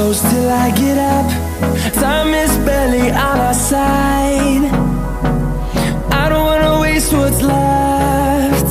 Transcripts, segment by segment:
close till I get up. Time is barely on our side. I don't wanna waste what's left.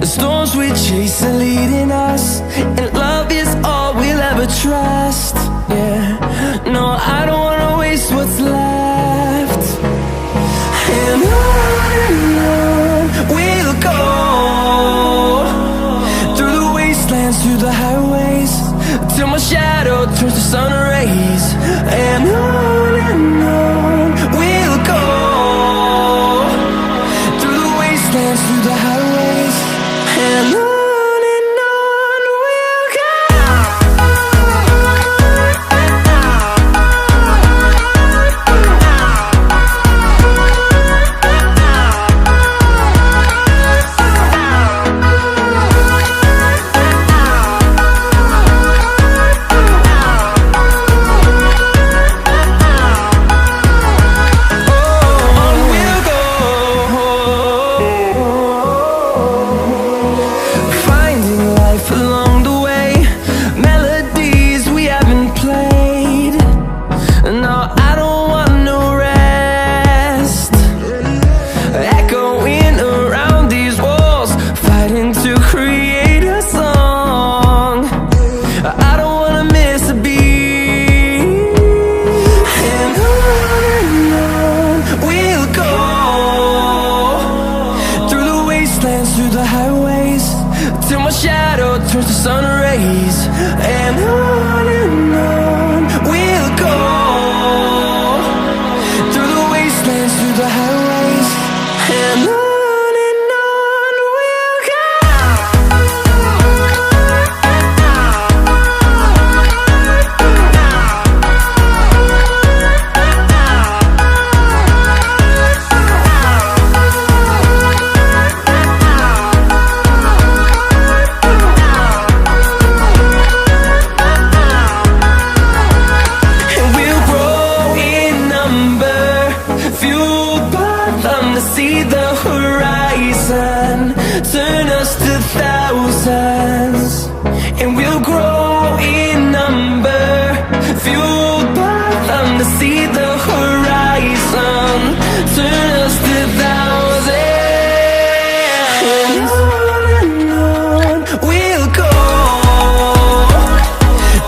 The storms we chase are leading us, and love is all we'll ever trust. Yeah, no, I don't wanna waste what's left. And on we'll go, through the wastelands, through the highways, till my shadow turns to sun rays. And on we'll go, through the wastelands, through the highways, and on. Turns to sun rays, and on we'll go, through the wastelands, through the highways, and on we'll go. See the horizon turn us to thousands, and we'll grow in number, fueled by them to see the horizon turn us to thousands. And on we'll go,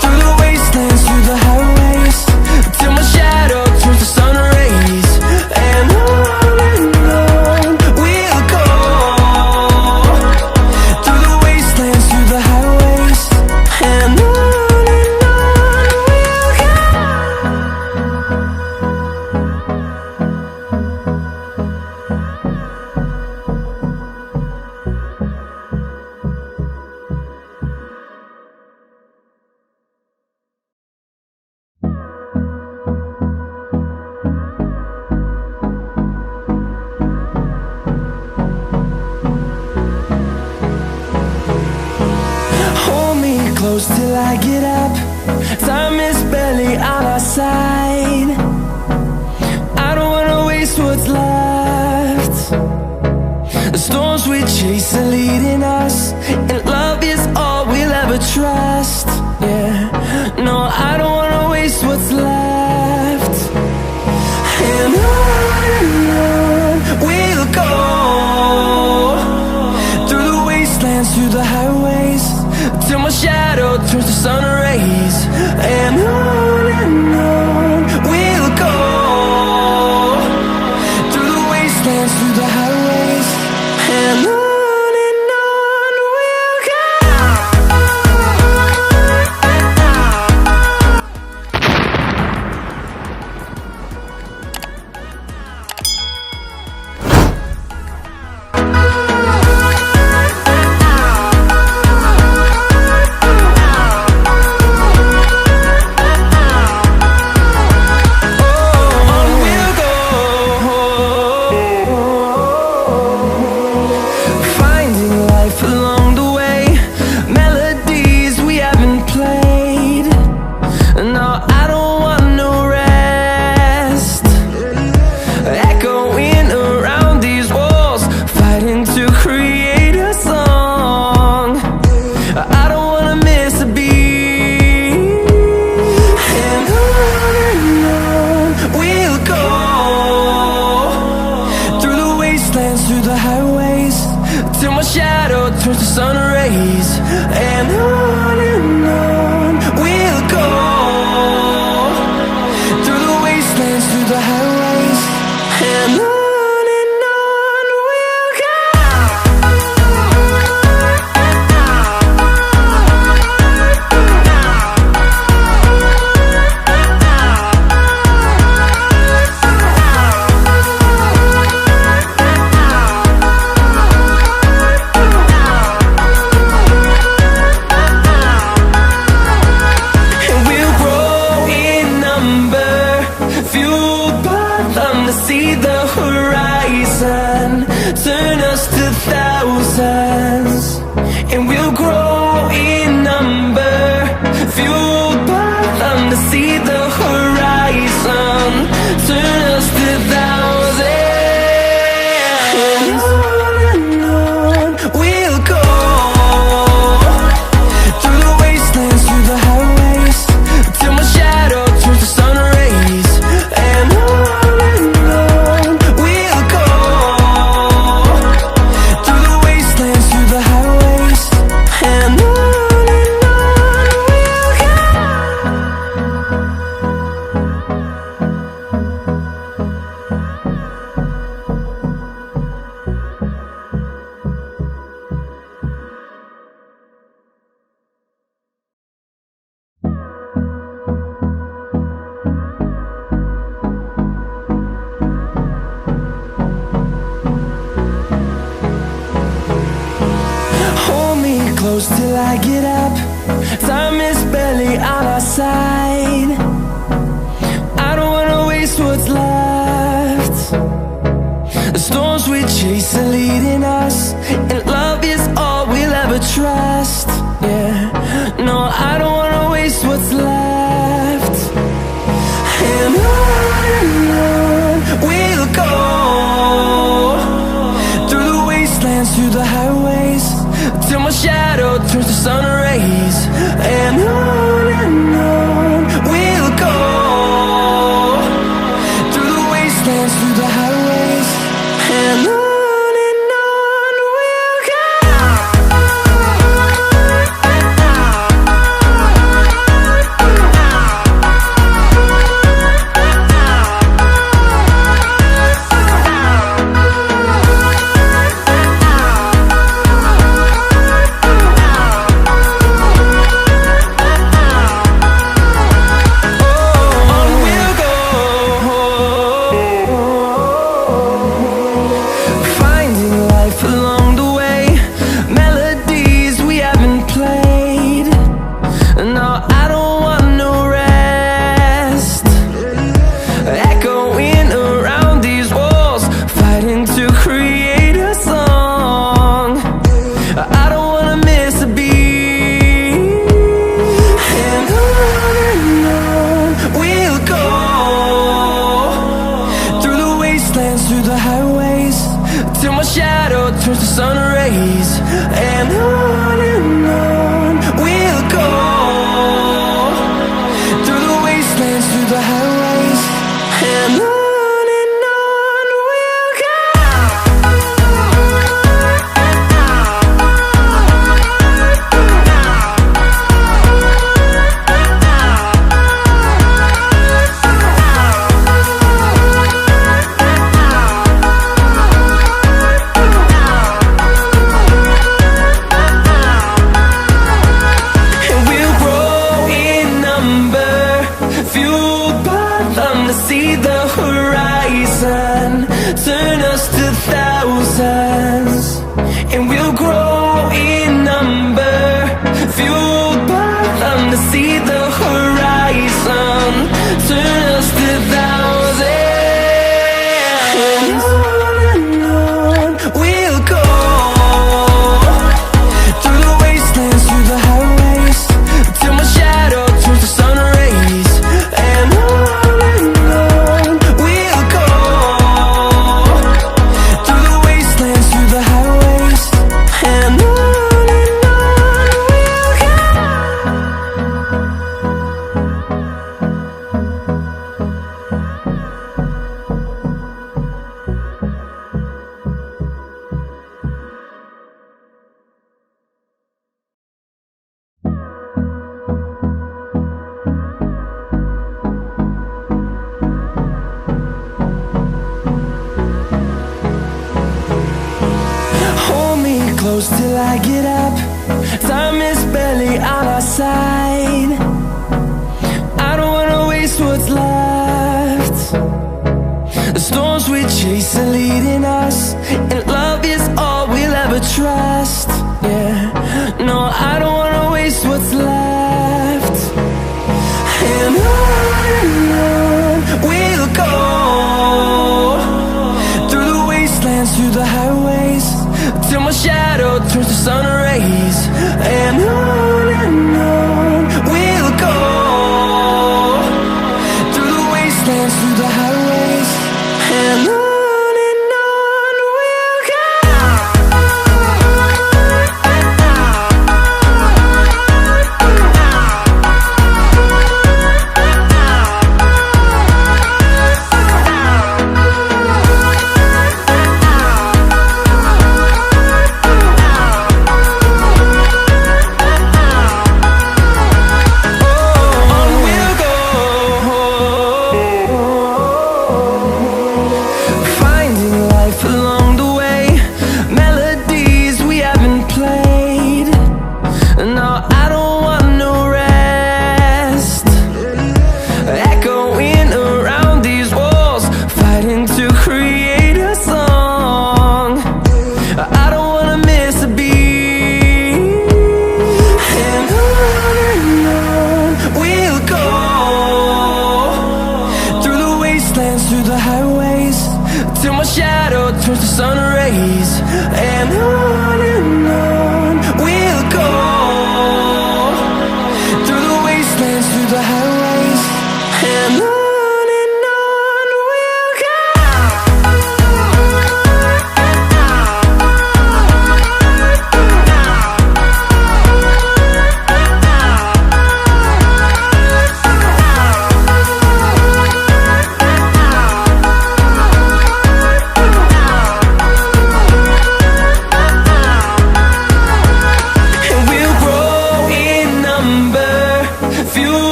through the wastelands, through the highways, till my shadow turns to sun rays. And close till I get up. Time is barely on our side. I don't wanna waste what's left. The storms we chase are leading us, and love is all we'll ever trust. Yeah, no, I don't wanna waste what's left. And on we'll go, through the wastelands, through the highways, till my shadow turns to sun rays. And on we'll go, through the wastelands, through the highways, and on. rays, and on we'll go, through the wastelands, through the highways, and on we'll go. See the horizon, turn us to thousands, and we'll grow in number, fueled by them to see the horizon, turn us to thousands, and on we'll go, through the wastelands, through the highways, till my shadow turns to sun rays, and on close till I get up. Time is barely on our side. I don't wanna waste what's left. The storms we chase are leading us, and love is all we'll ever trust. Yeah, no, I don't wanna waste what's left. And on we'll go, through the wastelands, through the highways, till my shadow turns to sun rays, and on we'll go, through the wastelands, through the highways, and on we'll go. I get up. Time is barely on our side. I don't wanna waste what's left. The storms we chase are leading us, and love is all we'll ever trust. Yeah, no, I don't wanna waste what's left. And on we'll go, through the wastelands, through the highways, till my shadow turns to sun rays. And on we'll go, through the wastelands, through the highways, and on we'll go. Through the highways, till my shadow turns to sun rays. And on we'll go, through the wastelands, through the highways, and on we'll go.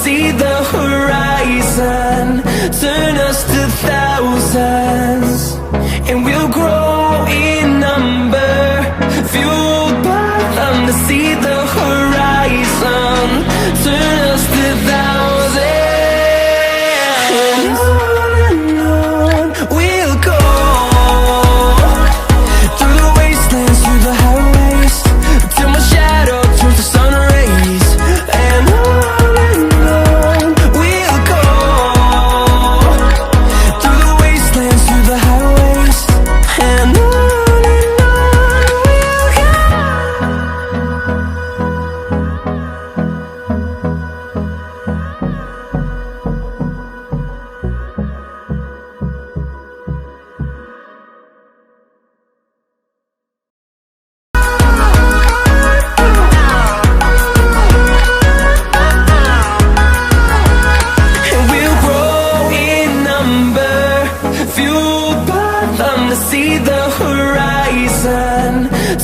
See the horizon, turn us to thousands, and we'll grow in number, fueled by them. To see the horizon, turn us to thousands, and on we'll go, through the wastelands, through the highways, till my shadow turns to sun rays. And see the horizon,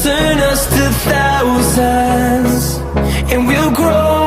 turn us to thousands, and we'll grow